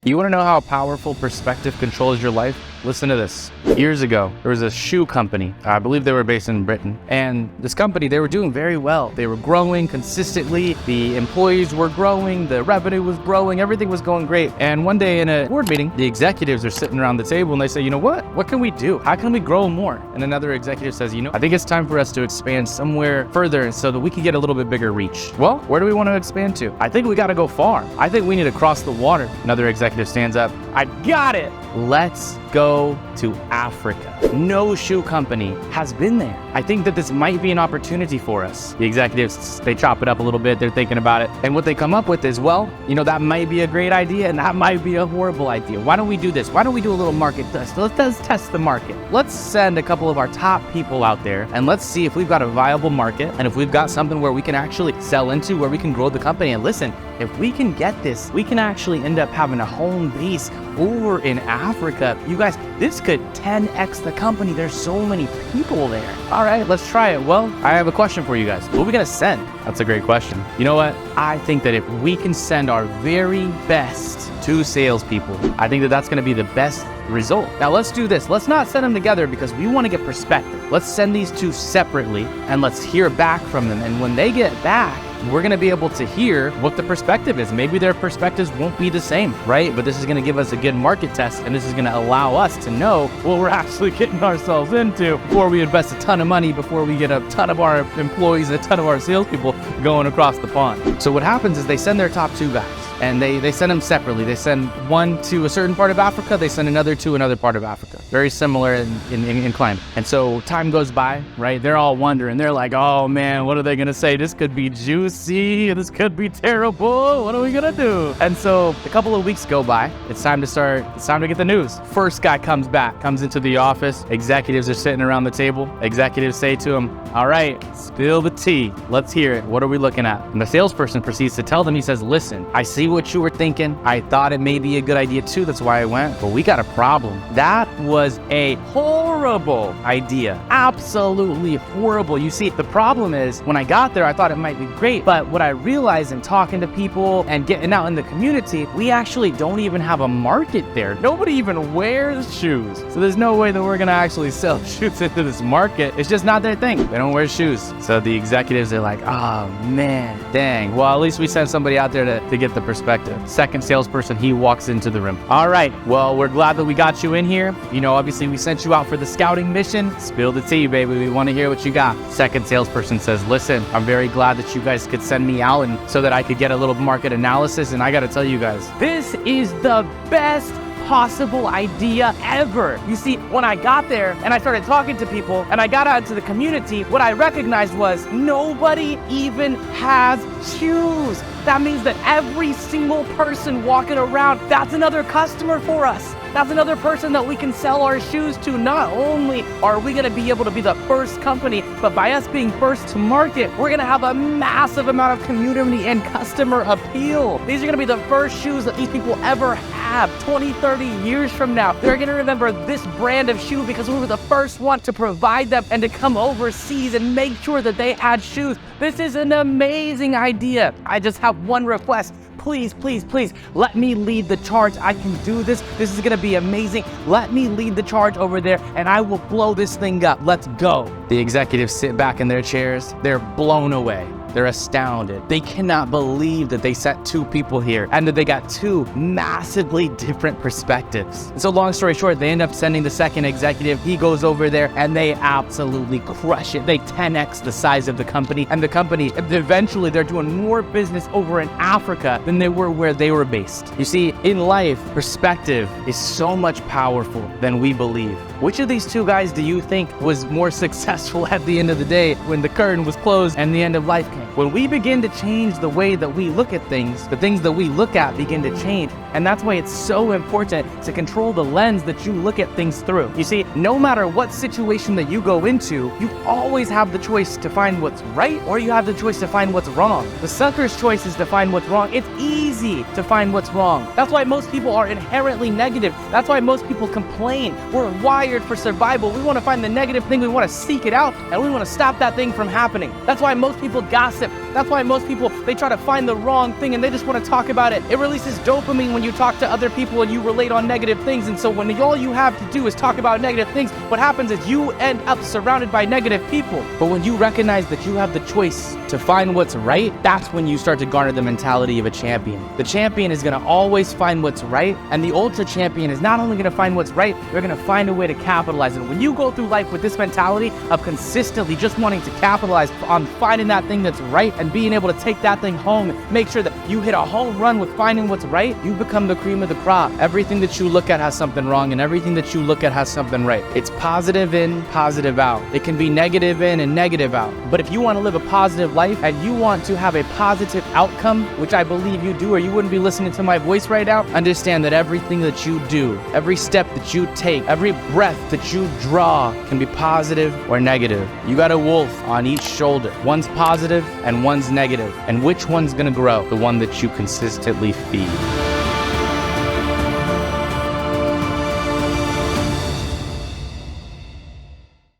You want to know how powerful perspective controls your life? Listen to this. Years ago, there was a shoe company. I believe they were based in Britain. And this company, they were doing very well. They were growing consistently. The employees were growing. The revenue was growing. Everything was going great. And one day in a board meeting, the executives are sitting around the table and they say, you know what can we do? How can we grow more? And another executive says, I think it's time for us to expand somewhere further so that we can get a little bit bigger reach. Well, where do we want to expand to? I think we got to go far. I think we need to cross the water. Another executive stands up. I got it. Let's go to Africa. No shoe company has been there. I think that this might be an opportunity for us. The executives, they chop it up a little bit. They're thinking about it. And what they come up with is, that might be a great idea and that might be a horrible idea. Why don't we do this? Why don't we do a little market test? Let's test the market. Let's send a couple of our top people out there and let's see if we've got a viable market and if we've got something where we can actually sell into, where we can grow the company. And listen, if we can get this, we can actually end up having a home base over in Africa. You guys, this could 10x the company. There's so many people there. All right, let's try it. Well, I have a question for you guys. What are we gonna send? That's a great question. You know what? I think that if we can send our very best 2 salespeople, I think that that's gonna be the best result. Now let's do this. Let's not send them together because we want to get perspective. Let's send these 2 separately and let's hear back from them. And when they get back, we're going to be able to hear what the perspective is. Maybe their perspectives won't be the same, right? But this is going to give us a good market test, and this is going to allow us to know what we're actually getting ourselves into before we invest a ton of money, before we get a ton of our employees, a ton of our salespeople going across the pond. So what happens is they send their top 2 guys, and they send them separately. They send one to a certain part of Africa, they send another to another part of Africa. Very similar in climate. And so time goes by, right? They're all wondering. They're like, oh man, what are they going to say? This could be juicy. This could be terrible. What are we going to do? And so a couple of weeks go by. It's time to get the news. First guy comes into the office. Executives are sitting around the table. Executives say to him, all right, spill the tea. Let's hear it. What are we looking at? And the salesperson proceeds to tell them, he says, listen, I see what you were thinking. I thought it may be a good idea too. That's why I went. But we got a problem. That was a horrible idea. Absolutely horrible. You see, the problem is when I got there, I thought it might be great. But what I realized in talking to people and getting out in the community, we actually don't even have a market there. Nobody even wears shoes. So there's no way that we're going to actually sell shoes into this market. It's just not their thing. They don't wear shoes. So the executives are like, oh man, dang. Well, at least we sent somebody out there to get the perspective. Second salesperson, he walks into the room. All right, well, we're glad that we got you in here. Obviously we sent you out for the scouting mission. Spill the tea, baby. We want to hear what you got. Second salesperson says, listen, I'm very glad that you guys could send me out and so that I could get a little market analysis. And I got to tell you guys, this is the best possible idea ever. You see, when I got there and I started talking to people and I got out into the community, what I recognized was nobody even has shoes. That means that every single person walking around, that's another customer for us. That's another person that we can sell our shoes to. Not only are we going to be able to be the first company, but by us being first to market, we're going to have a massive amount of community and customer appeal. These are going to be the first shoes that these people ever have. 20, 30 years from now, they're going to remember this brand of shoe because we were the first one to provide them and to come overseas and make sure that they had shoes. This is an amazing idea. I just have one request. Please, please, please, let me lead the charge. I can do this. This is going to be amazing. Let me lead the charge over there and I will blow this thing up. Let's go. The executives sit back in their chairs. They're blown away. They're astounded. They cannot believe that they sent 2 people here and that they got 2 massively different perspectives. And so long story short, they end up sending the second executive. He goes over there and they absolutely crush it. They 10x the size of the company, and the company, eventually they're doing more business over in Africa than they were where they were based. You see, in life, perspective is so much powerful than we believe. Which of these 2 guys do you think was more successful at the end of the day when the curtain was closed and the end of life came? When we begin to change the way that we look at things, the things that we look at begin to change. And that's why it's so important to control the lens that you look at things through. You see, no matter what situation that you go into, you always have the choice to find what's right or you have the choice to find what's wrong. The sucker's choice is to find what's wrong. It's easy to find what's wrong. That's why most people are inherently negative. That's why most people complain. We're wired for survival. We want to find the negative thing. We want to seek it out and we want to stop that thing from happening. That's why most people gossip. That's why most people, they try to find the wrong thing and they just want to talk about it. It releases dopamine when you talk to other people and you relate on negative things. And so when all you have to do is talk about negative things, what happens is you end up surrounded by negative people. But when you recognize that you have the choice to find what's right, that's when you start to garner the mentality of a champion. The champion is going to always find what's right, and the ultra champion is not only going to find what's right, they're going to find a way to capitalize it. When you go through life with this mentality of consistently just wanting to capitalize on finding that thing that's right and being able to take that thing home, make sure that you hit a home run with finding what's right, you become the cream of the crop. Everything that you look at has something wrong, and everything that you look at has something right. It's positive in, positive out. It can be negative in and negative out. But if you want to live a positive life and you want to have a positive outcome, which I believe you do, or you wouldn't be listening to my voice right now, understand that everything that you do, every step that you take, every breath that you draw can be positive or negative. You got a wolf on each shoulder. One's positive and one's negative. And which one's gonna grow? The one that you consistently feed.